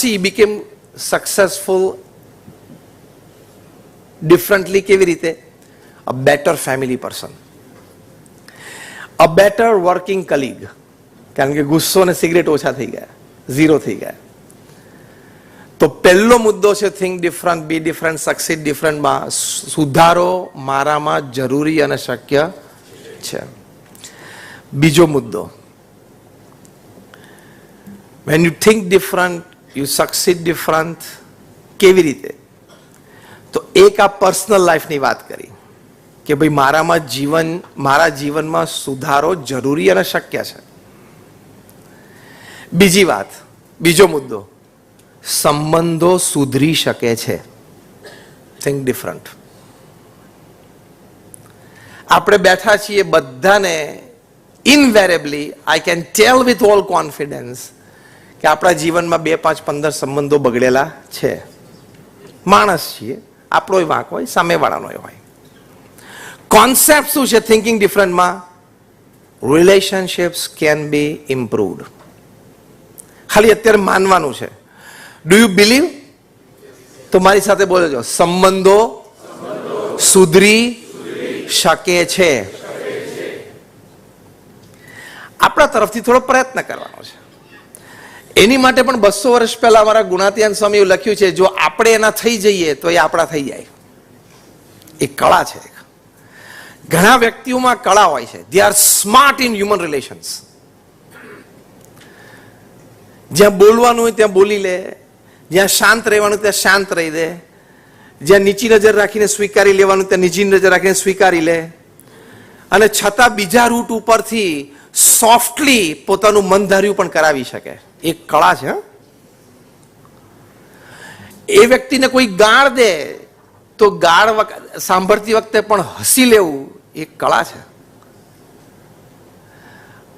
He became successful differently. કેવી રીતે? A better family person, a better working colleague. કારણ કે ગુસ્સો અને સિગરેટ ઓછા થઈ ગયા, ઝીરો થઈ ગયા. તો પહેલો મુદ્દો છે થિંક ડિફરન્ટ, બી ડિફરન્ટ, સક્સીડ ડિફરન્ટમાં સુધારો મારામાં જરૂરી અને શક્ય છે. બીજો મુદ્દો, when you think different, you succeed different. કેવી રીતે? તો એક આ પર્સનલ લાઈફની વાત કરી કે ભાઈ મારા જીવનમાં સુધારો જરૂરી અને શક્ય છે. બીજી વાત, બીજો મુદ્દો, સંબંધો સુધરી શકે છે. Think different. આપણે બેઠા છીએ બધાને invariably I can tell with all confidence કે આપણા જીવનમાં 2, 5, 15 સંબંધો બગડેલા છે. માણસ છીએ, આપણોય વાંક હોય, સામેવાળાનોય હોય. કોન્સેપ્ટ શું છે થિંકિંગ ડિફરન્ટમાં? Relationships can be improved. ખાલી અત્યારે માનવાનું છે. Do you believe? તો મારી સાથે બોલજો, સંબંધો સુધરી શકે છે. આપણા તરફથી થોડો પ્રયત્ન કરવાનો છે. એની માટે પણ 200 વર્ષ પહેલા અમારા ગુણાતીયન સ્વામીએ લખ્યું છે, જો આપણે એના થઈ જઈએ તો એ આપણા થઈ જાય. એ કળા છે. ઘણા વ્યક્તિઓમાં કળા હોય છે. They are smart in human relations. જ્યાં બોલવાનું હોય ત્યાં બોલી લે, જ્યાં શાંત રહેવાનું ત્યાં શાંત રહી દે, જ્યાં નીચી નજર રાખીને સ્વીકારી લેવાનું ત્યાં નીચી નજર રાખીને સ્વીકારી લે, અને છતાં બીજા રૂટ ઉપરથી સોફ્ટલી પોતાનું મન ધાર્યું પણ કરાવી શકે. એક કળા છે. એ વ્યક્તિને કોઈ ગાળ દે તો ગાળ સાંભળતી વખતે પણ હસી લેવું એક કળા છે.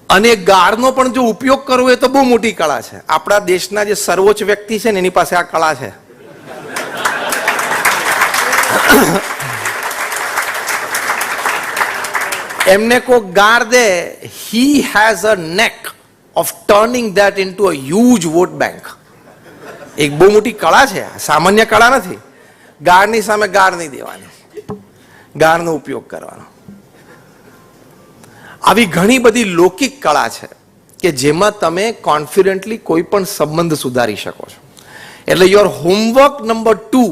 અને ગાળનો પણ જો ઉપયોગ કરવો એ તો બહુ મોટી કળા છે. આપણા દેશના જે સર્વોચ્ચ વ્યક્તિ છે ને એની પાસે આ કળા છે. એમને કોઈ ગાળ દે, he has a knack of turning that into a huge vote bank. એક બહુ મોટી કળા છે, સામાન્ય કળા નથી. ગાળની સામે ગાળ નહીં દેવાની, ગાળનો ઉપયોગ કરવાનો. આવી ઘણી બધી લૌકિક કળા છે કે જેમાં તમે કોન્ફિડન્ટલી કોઈ પણ સંબંધ સુધારી શકો છો. એટલે your homework number 2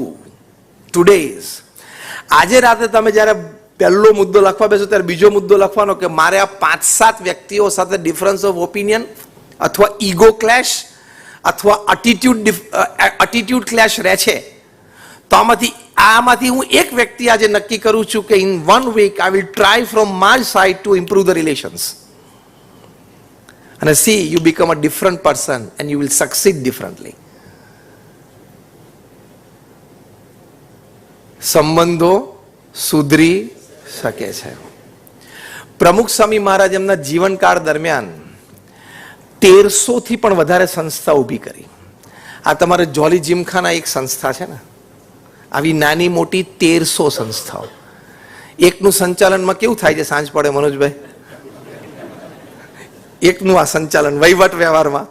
today is, આજે રાતે તમે જ્યારે પહેલો મુદ્દો લખવા બેસો ત્યારે બીજો મુદ્દો લખવાનો કે મારે આ 5-7 વ્યક્તિઓ સાથે ડિફરન્સ ઓફ ઓપિનિયન અથવા ઈગો ક્લેશ અથવા એટીટ્યુડ ક્લેશ રહે છે. તો આમાંથી હું એક વ્યક્તિ આજે નક્કી કરું છું કે in 1 week I will try from my side to improve the relations. અને see you become a different person and you will succeed differently. સંબંધો સુધરી શકે છે. પ્રમુખ સ્વામી મહારાજ એમના જીવનકાળ દરમિયાન 1300 થી પણ વધારે સંસ્થા ઊભી કરી. આ તમારે જોલી જીમખાના એક સંસ્થા છે ને, આવી નાની મોટી 1300 સંસ્થાઓ. એકનું સંચાલનમાં કેવું થાય છે સાંજ પડે મનોજભાઈ? એકનું આ સંચાલન વહીવટ વ્યવહારમાં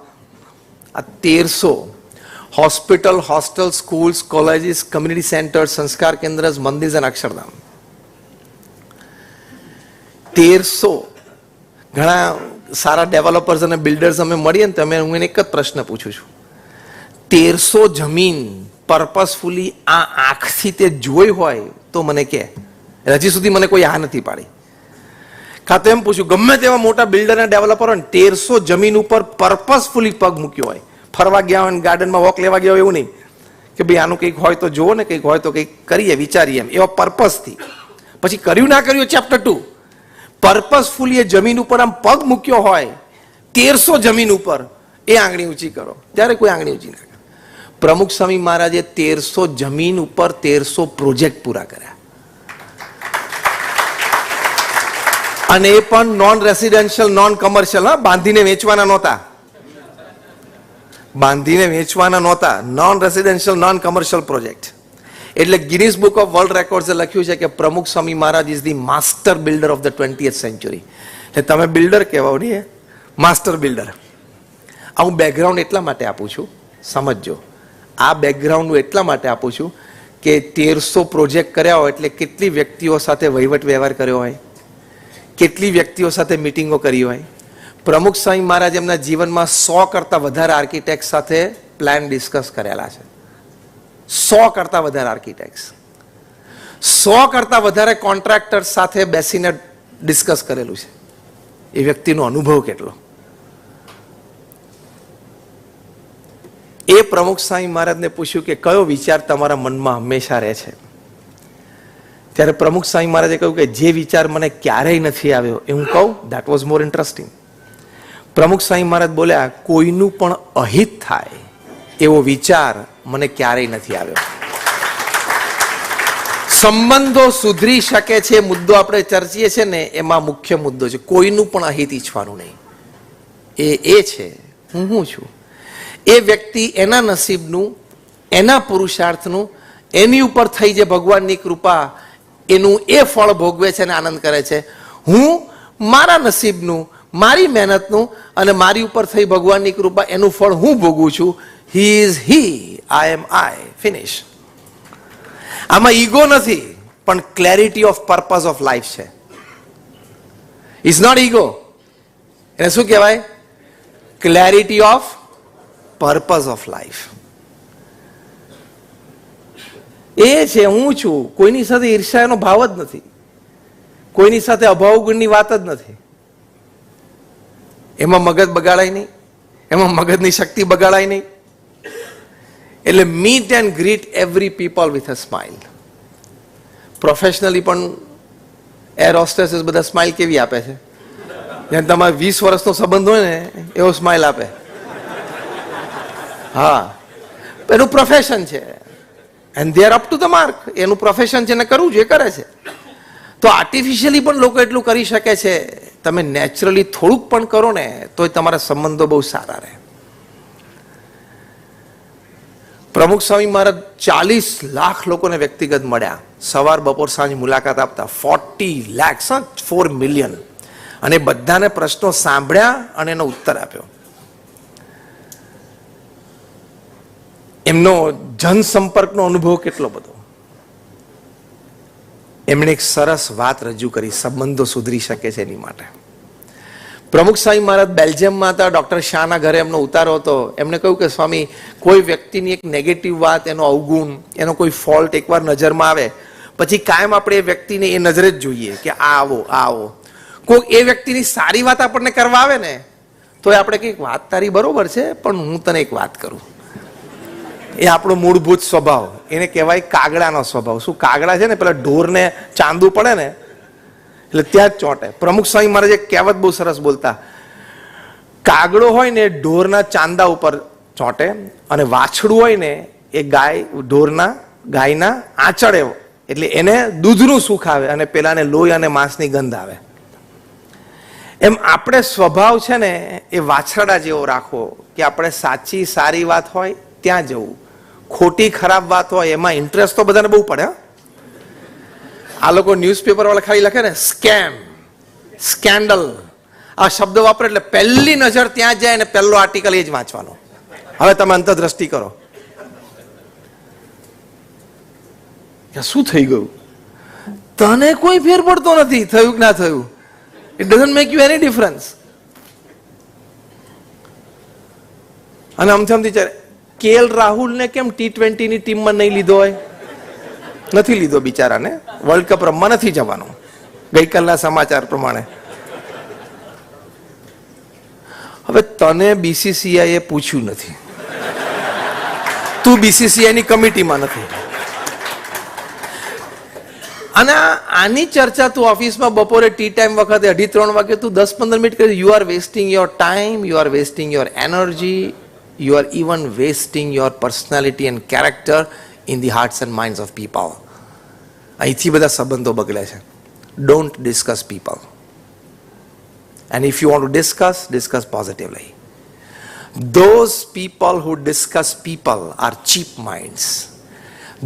આ 1300 hospital, hostel, schools, colleges, community centre, સંસ્કાર કેન્દ્ર, મંદિર અને અક્ષરધામ. 1300. ઘણા સારા ડેવલપર્સ અને બિલ્ડર્સ અમે મળીએ ને તમે હું એને એક જ પ્રશ્ન પૂછું છું, 1300 જમીન પર્પસફુલી આ આંખથી તે જોઈ હોય તો મને કે. હજી સુધી મને કોઈ આ નથી પાડી. કાં તો એમ પૂછ્યું, ગમે તેવા મોટા બિલ્ડર અને ડેવલપર હોય 1300 જમીન ઉપર પર્પસફુલી પગ મૂક્યો હોય, ફરવા ગયા હોય, ગાર્ડનમાં વોક લેવા ગયા હોય, એવું નહીં કે ભાઈ આનું કંઈક હોય તો જુઓ ને, કંઈક હોય તો કંઈક કરીએ, વિચારીએ, એમ એવા પર્પસથી. પછી કર્યું ના કર્યું ચેપ્ટર 2. પર્પસફુલી એ જમીન ઉપર આમ પગ મૂક્યો હોય 1300 જમીન ઉપર, એ આંગળી ઊંચી કરો. ત્યારે કોઈ આંગળી ઊંચી ના કરે. પ્રમુખ સ્વામી મહારાજે 1300 જમીન ઉપર 1300 પ્રોજેક્ટ પૂરા કર્યા. અને એ પણ નોન રેસિડેન્શિયલ, નોન કમર્શિયલ. બાંધીને વેચવાના નહોતા, non residential, non commercial project. એટલે ગિનીસ બુક ઓફ વર્લ્ડ રેકોર્ડ્સે લખ્યું છે કે Pramukh Swami Maharaj is the master builder of the 20th century. એટલે તમે બિલ્ડર કહેવાઓ નહીં, માસ્ટર બિલ્ડર. આ હું બેકગ્રાઉન્ડ એટલા માટે આપું છું સમજજો, આ બેકગ્રાઉન્ડ હું એટલા માટે આપું છું કે 1300 પ્રોજેક્ટ કર્યા હોય એટલે કેટલી વ્યક્તિઓ સાથે વહીવટ વ્યવહાર કર્યો હોય, કેટલી વ્યક્તિઓ સાથે મિટિંગો કરી હોય. પ્રમુખ સ્વામી મહારાજ એમના જીવનમાં 100 કરતાં વધારે આર્કિટેક્ટ સાથે પ્લાન ડિસ્કસ કરેલા છે. 100 કરતાં વધારે આર્કિટેક્ટ્સ, 100 કરતાં વધારે કોન્ટ્રાક્ટર સાથે બેસીને ડિસ્કસ કરેલું છે. એ વ્યક્તિનો અનુભવ કેટલો. એ પ્રમુખ સ્વામી મહારાજને પૂછ્યું કે કયો વિચાર તમારા મનમાં હંમેશા રહે છે? ત્યારે પ્રમુખ સ્વામી મહારાજે કહ્યું કે જે વિચાર મને ક્યારેય નથી આવ્યો એ હું કહું. That was more interesting. પ્રમુખ સ્વામી મહારાજ બોલ્યા, કોઈનું પણ અહિત થાય એવો વિચાર મને ક્યારેય નથી આવ્યો. સંબંધો સુધરી શકે છે મુદ્દો આપણે ચર્ચીએ છીએ ને, એમાં મુખ્ય મુદ્દો છે કોઈનું પણ અહિત ઈચ્છવાનું નહીં. એ છે હું છું. એ વ્યક્તિ એના નસીબનું, એના પુરુષાર્થનું, એની ઉપર થઈ જે ભગવાનની કૃપા એનું એ ફળ ભોગવે છે અને આનંદ કરે છે. હું મારા નસીબનું, મારી મહેનતનું અને મારી ઉપર થઈ ભગવાનની કૃપા એનું ફળ હું ભોગવું છું. He is he, I am I, finish. આમાં ઈગો નથી, પણ clarity of purpose of life છે. Is not ego. એને શું કહેવાય? Clarity of purpose of life. એ છે હું છું. કોઈની સાથે ઈર્ષ્યાનો ભાવ જ નથી, કોઈની સાથે અભાવ ગુણની વાત જ નથી. એમાં મગજ બગાડાય નહીં, એમાં મગજની શક્તિ બગાડાય નહીં. એટલે meet and greet every people with a smile. Professionally પણ એર હોસ્ટેસીસ બધા સ્માઇલ કેવી આપે છે? જેમ તમારે 20 વર્ષનો સંબંધ હોય ને એવો સ્માઇલ આપે. હા, એનું પ્રોફેશન છે and they are up to the mark. એનું પ્રોફેશન છે ને કરવું જોઈએ, કરે છે. તો આર્ટિફિશિયલી પણ લોકો એટલું કરી શકે છે. તમે નેચરલી થોડુંક પણ કરો ને તો તમારા સંબંધો બહુ સારા રહે. પ્રમુખ સ્વામી મહારાજ 40 લાખ લોકોને વ્યક્તિગત મળ્યા, સવાર બપોર સાંજ મુલાકાત આપતા. 40 lakhs, 4 million. અને બધાને પ્રશ્નો સાંભળ્યા અને એનો ઉત્તર આપ્યો. એમનો જનસંપર્કનો અનુભવ કેટલો બધો. એમણે એક સરસ વાત રજૂ કરી, સંબંધો સુધરી શકે છે એની માટે. પ્રમુખ સ્વામી મહારાજ બેલ્જિયમમાં હતા, ડોક્ટર શાહના ઘરે એમનો ઉતારો હતો. એમણે કહ્યું કે સ્વામી, કોઈ વ્યક્તિની એક નેગેટિવ વાત, એનો અવગુણ, એનો કોઈ ફોલ્ટ એકવાર નજરમાં આવે પછી કાયમ આપણે એ વ્યક્તિને એ નજરે જ જોઈએ કે આ આવો. કોઈ એ વ્યક્તિની સારી વાત આપણને કરવા આવે ને તો આપણે કંઈક વાત તારી બરોબર છે, પણ હું તને એક વાત કરું. એ આપણો મૂળભૂત સ્વભાવ, એને કહેવાય કાગડાનો સ્વભાવ. શું કાગડા છે ને, પેલા ઢોરને ચાંદવું પડે ને એટલે ત્યાં જ ચોંટે. પ્રમુખ સ્વામી મહારાજ એક કહેવત બહુ સરસ બોલતા, કાગડો હોય ને ઢોરના ચાંદા ઉપર ચોંટે અને વાછડું હોય ને એ ગાયના આંચળે, એટલે એને દૂધનું સુખ આવે અને પેલાને લોહી અને માંસની ગંધ આવે. એમ આપણે સ્વભાવ છે ને એ વાછરડા જેવો રાખવો કે આપણે સાચી સારી વાત હોય ત્યાં જવું, ખોટી ખરાબ વાત હોય એમાં ઇન્ટરેસ્ટ તો બધાને બહુ પડે. આ લોકો ન્યૂઝપેપર વાળા ખાલી લખે ને સ્કેમ, સ્કેન્ડલ, આ શબ્દ વાપરે એટલે પહેલી નજર ત્યાં જાય ને પહેલો આર્ટિકલ એ જ વાંચવાનો. હવે તમે અંતરદ્રષ્ટિ કરો, શું થઈ ગયું? તને કોઈ ફેર પડતો નથી, થયું કે ના થયું. It doesn't make you any difference. અને આમથી કેએલ રાહુલને કેમ T20 ની ટીમમાં નહીં લીધો હોય? નથી લીધો બિચારાને. વર્લ્ડ કપ રમવા નથી જવાનો ગઈકાલના સમાચાર પ્રમાણે. હવે તને BCCI એ પૂછ્યું નથી, તું BCCI ની કમિટીમાં નથી, અને આની ચર્ચા તું ઓફિસમાં બપોરે ટી ટાઈમ વખતે 2:30 વાગે તું 10-15 મિનિટ કરી. You are wasting your time, you are wasting your energy, you are even wasting your personality and character in the hearts and minds of people. અહીંથી બધા સંબંધો બગડે છે. Don't discuss people. And if you want to discuss positively. Those people who discuss people are cheap minds.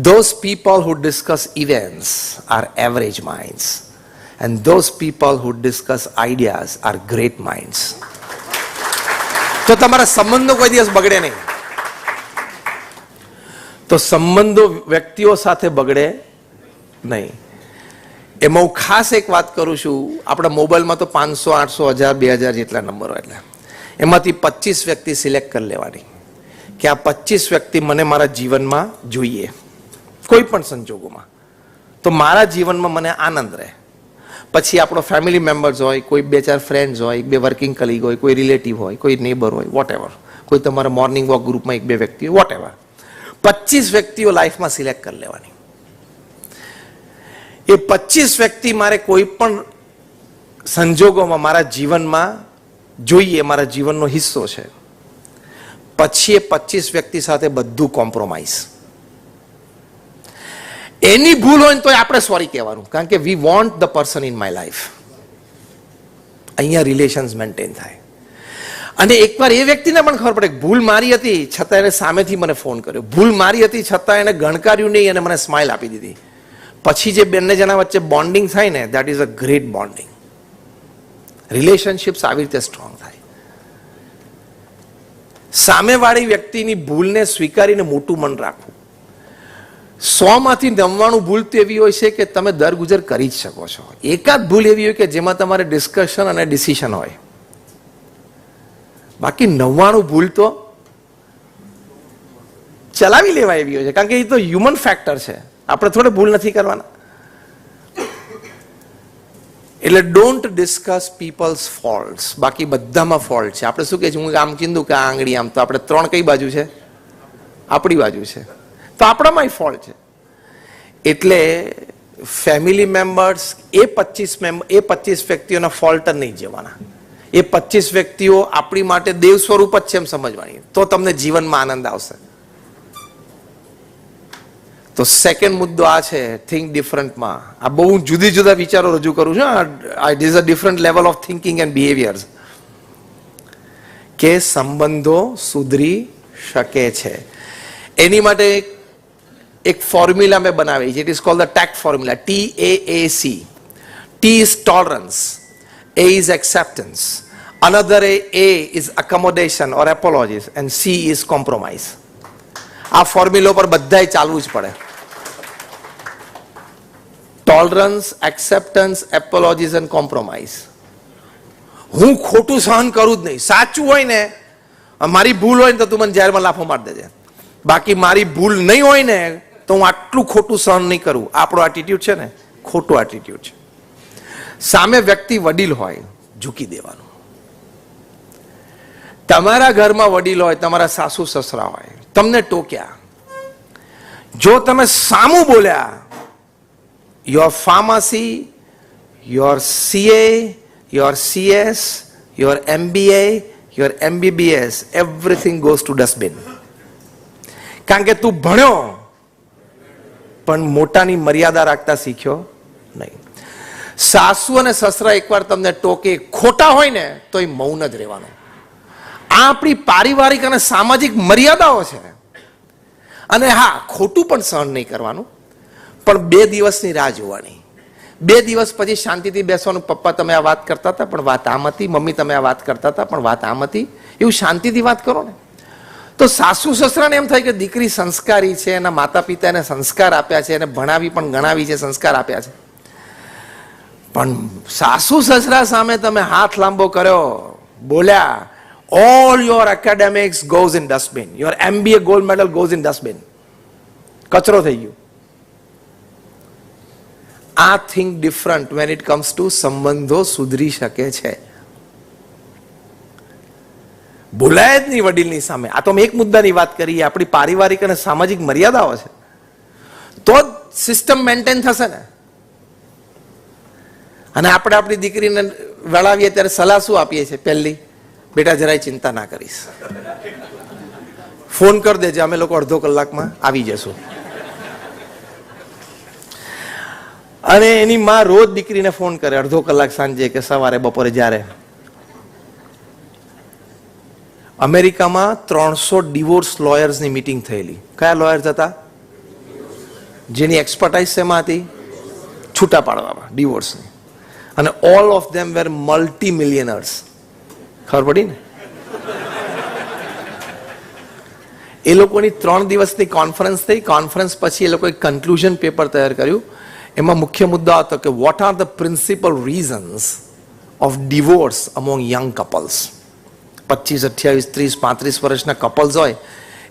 Those people who discuss events are average minds. And those people who discuss ideas are great minds. તો તમારા સંબંધો કોઈ દિવસ બગડે નહીં. તો સંબંધો વ્યક્તિઓ સાથે બગડે નહીં. એમાં હું ખાસ એક વાત કરું છું, આપણા મોબાઈલમાં તો 500, 800, 1000, 2000 જેટલા નંબર હોય, એટલે એમાંથી 25 વ્યક્તિ સિલેક્ટ કરી લેવાની કે આ 25 વ્યક્તિ મને મારા જીવનમાં જોઈએ કોઈ પણ સંજોગોમાં, તો મારા જીવનમાં મને આનંદ રહે. પછી આપણો ફેમિલી મેમ્બર્સ હોય, કોઈ 2-4 ફ્રેન્ડ્સ હોય, 2 વર્કિંગ કલીગ હોય, કોઈ રિલેટિવ હોય, કોઈ નેબર હોય, વોટ એવર, કોઈ તમારા મોર્નિંગ વોક ગ્રુપમાં 1-2 વ્યક્તિ હોય, વોટ એવર, 25 વ્યક્તિઓ લાઈફમાં સિલેક્ટ કરી લેવાની. એ 25 વ્યક્તિ મારે કોઈ પણ સંજોગોમાં મારા જીવનમાં જોઈએ, મારા જીવનનો હિસ્સો છે. પછી એ 25 વ્યક્તિ સાથે બધું કોમ્પ્રોમાઇઝ. એની ભૂલ હોય તો આપણે સોરી કહેવાનું, કારણ કે we want the person in my life. અહીંયા રિલેશન્સ મેન્ટેન થાય. અને એકવાર એ વ્યક્તિને પણ ખબર પડે ભૂલ મારી હતી છતાં એને સામેથી મને ફોન કર્યો, ભૂલ મારી હતી છતાં એને ગણકાર્યું નહીં અને મને સ્માઇલ આપી દીધી. પછી જે બંને જણા વચ્ચે બોન્ડિંગ થાય ને, that is a great bonding. Relationships આવી રીતે સ્ટ્રોંગ થાય. સામેવાળી વ્યક્તિની ભૂલને સ્વીકારીને મોટું મન રાખવું. 100માંથી 99 ભૂલ તો એવી હોય છે કે તમે દરગુજર કરી જ શકો છો. એકાદ ભૂલ એવી હોય કે જેમાં તમારે ડિસ્કશન અને ડિસિઝન હોય. બાકી 99 ભૂલ તો ચલાવી લેવાય એવી હોય છે, કારણ કે એ તો હ્યુમન ફેક્ટર છે. આપણે થોડે ભૂલ નથી કરવાના. એટલે ડોન્ટ ડિસ્કસ પીપલ્સ ફોલ્ટ્સ. બાકી બધામાં ફોલ્ટ છે. આપણે શું કહે છે, હું આમ કીધું કે આ આંગળી આમ, તો આપણે 3 કઈ બાજુ છે? આપણી બાજુ છે. તો આપણામાં ફોલ્ટ છે. એટલે ફેમિલી મેમ્બર્સ એ 25 વ્યક્તિઓના ફોલ્ટ જ નહીં જવાના. એ 25 વ્યક્તિઓ આપણી માટે દેવ સ્વરૂપ જ છે એમ સમજવાની, તો તમને જીવનમાં આનંદ આવશે. તો સેકન્ડ મુદ્દો આ છે, થિંક ડિફરન્ટમાં. આ બહુ જુદી જુદા વિચારો રજૂ કરું છું. It is a different level of thinking and behaviours. કે સંબંધો સુધરી શકે છે. એની માટે એક ફોર્મ્યુલા મેં બનાવી છે. It is called the take formula, TAAC. T is tolerance, A is acceptance, another A is accommodation or apologies, and C is compromise. આ ફોર્મ્યુલા પર બધાય ચાલવું જ પડે. Tolerance, acceptance, એપોલોજીસ and compromise. હું ખોટું સહન કરું જ નહીં. સાચું હોય ને, મારી ભૂલ હોય ને તો તું મને જાહેરમાં લાફો મારી દેજે. બાકી મારી ભૂલ નહીં હોય ને તો હું આટલું ખોટું સહન નહીં કરું. આપણો એટીટ્યુડ છે ને, ખોટું એટીટ્યુડ છે. સામે વ્યક્તિ વડીલ હોય, ઝૂકી દેવાનું. તમારા ઘરમાં વડીલ હોય, તમારા સાસુ સસરા હોય, તમને ટોક્યા, જો તમે સામું બોલ્યા, your pharmacy, your CA, your CS, your MBA, your MBBS, everything goes to dustbin. કારણ કે તું ભણ્યો પણ મોટાની મર્યાદા રાખતા શીખ્યો નહીં. સાસુ અને સસરા એકવાર તમને ટોકે, ખોટા હોય ને તો એ મૌન જ રહેવાનું. આ આપણી પારિવારિક અને સામાજિક મર્યાદાઓ છે. અને હા, ખોટું પણ સહન નહીં કરવાનું, પણ 2 દિવસની રાહ જોવાની. 2 દિવસ પછી શાંતિથી બેસવાનું. પપ્પા તમે આ વાત કરતા હતા પણ વાત આમ હતી, મમ્મી તમે આ વાત કરતા હતા પણ વાત આમ હતી. એવું શાંતિથી વાત કરો ને તો સાસુ સસરાને એમ થાય કે દીકરી સંસ્કારી છે, એના માતા પિતા એને સંસ્કાર આપ્યા છે, એને ભણાવી પણ ગણાવી છે, સંસ્કાર આપ્યા છે. પણ સાસુ સસરા સામે તમે હાથ લાંબો કર્યો, બોલ્યા, all your academics goes in dustbin, your MBA gold medal goes in dustbin. કચરો થઈ ગયો. આ think different when it comes to સંબંધો સુધરી શકે છે. બોલાય જ નહીં વડીલની સામે. આ તો અમે એક મુદ્દાની વાત કરીએ, આપણી પારિવારિક અને સામાજિક મર્યાદાઓ છે, તો જ સિસ્ટમ મેન્ટેન થશે ને. અને આપણે આપણી દીકરીને વળાવીએ ત્યારે સલાહ શું આપીએ છીએ? પહેલી, બેટા જરાય ચિંતા ના કરીશ, ફોન કરી દેજે, અમે લોકો અડધો કલાકમાં આવી જશું. અને એની માં રોજ દીકરીને ફોન કરે, અડધો કલાક સાંજે કે સવારે, બપોરે, જ્યારે. અમેરિકામાં 300 ડિવોર્સ લોયર્સની મીટિંગ થયેલી. કયા લોયર્સ હતા? જેની એક્સપર્ટાઇઝ શેમાં હતી? છૂટા પાડવામાં, ડિવોર્સની. અને all of them were multi millionaires. ખબર પડી ને? એ લોકોની 3 દિવસની કોન્ફરન્સ થઈ. કોન્ફરન્સ પછી એ લોકોએ કન્ક્લુઝન પેપર તૈયાર કર્યું. એમાં મુખ્ય મુદ્દો હતો કે what are the principal reasons of divorce among young couples. 25, 28, 30, 35 વર્ષના કપલ્સ હોય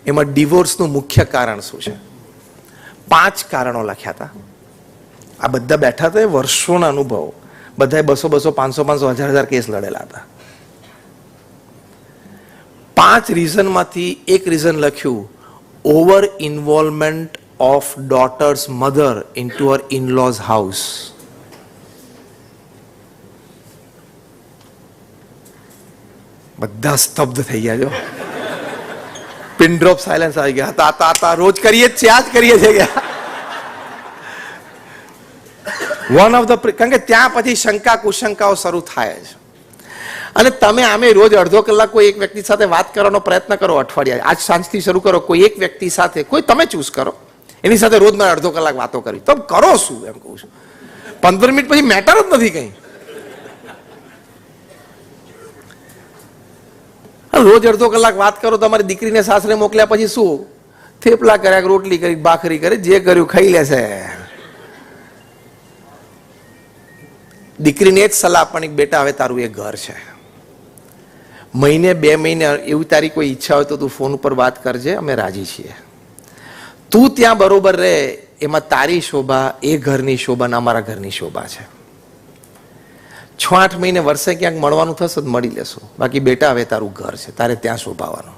એમાં ડિવોર્સનું મુખ્ય કારણ શું છે? 5 કારણો લખ્યા હતા. આ બધા બેઠા હતા, વર્ષોના અનુભવો, બધાએ 200, 500, 1000 કેસ લડેલા હતા. 5 રીઝનમાંથી એક રીઝન લખ્યું, over involvement of daughter's mother into Har in-lose house. બધા સ્તબ્ધ થઈ ગયા. જો પિન ડ્રોપ સાયલેન્સ આવી ગયા. હતા રોજ કરીએ જ છે, આ જ કરીએ છીએ. વન ઓફ ધ, કારણ કે ત્યાં પછી શંકા કુશંકાઓ શરૂ થાય છે. અને તમે આમે રોજ અડધો કલાક કોઈ એક વ્યક્તિ સાથે વાત કરવાનો પ્રયત્ન કરો. અઠવાડિયા આજ સાંજથી શરૂ કરો, કોઈ એક વ્યક્તિ સાથે, કોઈ તમે ચૂઝ કરો, એની સાથે રોજ મારે અડધો કલાક વાતો કરવી. તો કરો શું એમ કહું છું. 15 મિનિટ પછી મેટર જ નથી કઈ. રોજ અડધો કલાક વાત કરો. તમારી દીકરીને સાસરે મોકલ્યા પછી શું? થેપલા કર્યા, રોટલી કરી, ભાખરી કરી, જે કર્યું ખાઈ લેશે. દીકરીને જ સલાહ આપવાની, બેટા હવે તારું એ ઘર છે, મહિને 2 મહિને એવી તારી કોઈ ઈચ્છા હોય તો તું ફોન ઉપર વાત કરજે, અમે રાજી છીએ. તું ત્યાં બરોબર રહે, એમાં તારી શોભા, એ ઘરની શોભા ને અમારા ઘરની શોભા છે. 6-8 મહિને, વર્ષે ક્યાંક મળવાનું થશે તો મળી લેશું. બાકી બેટા હવે તારું ઘર છે, તારે ત્યાં શોભાવાનું.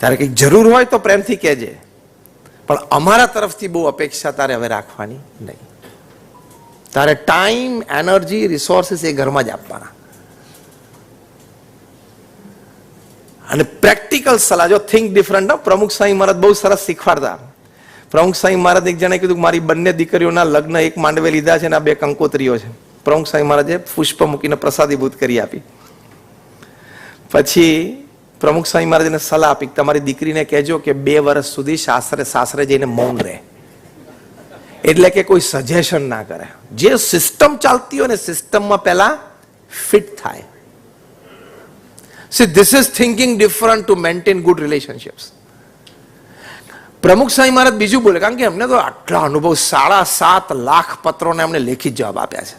તારે કંઈક જરૂર હોય તો પ્રેમથી કહેજે, પણ અમારા તરફથી બહુ અપેક્ષા તારે હવે રાખવાની નહીં. તારે ટાઈમ, એનર્જી, રિસોર્સિસ એ ઘરમાં જ આપવાના. અને પ્રેક્ટિકલ સલાહ, જો થિંક ડિફરન્ટ. પ્રમુખ સ્વામી મહારાજ બહુ સરસ શીખવાડતા. પ્રમુખ સ્વામી મહારાજ એક જણે કીધું, મારી બંને દીકરીઓના લગ્ન એક માંડવે લીધા છે અને આ 2 કંકોત્રીઓ છે. પ્રમુખ સ્વામી મહારાજે પુષ્પ મૂકીને પ્રસાદીભૂત કરી આપી. પછી પ્રમુખ સ્વામી મહારાજને સલાહ આપી, તમારી દીકરીને કહેજો કે 2 વર્ષ સુધી સાસરે જઈને મૌન રહે. એટલે કે કોઈ સજેશન ના કરે. જે સિસ્ટમ ચાલતી હોય ને, સિસ્ટમમાં પહેલા ફિટ થાય. See, this is thinking different to maintain good relationships. પ્રમુખ સ્વામી મહારાજ બીજું બોલે, કારણ કે એમને તો આટલા અનુભવ, 7.5 લાખ પત્રોને એમને લેખિત જવાબ આપ્યા છે.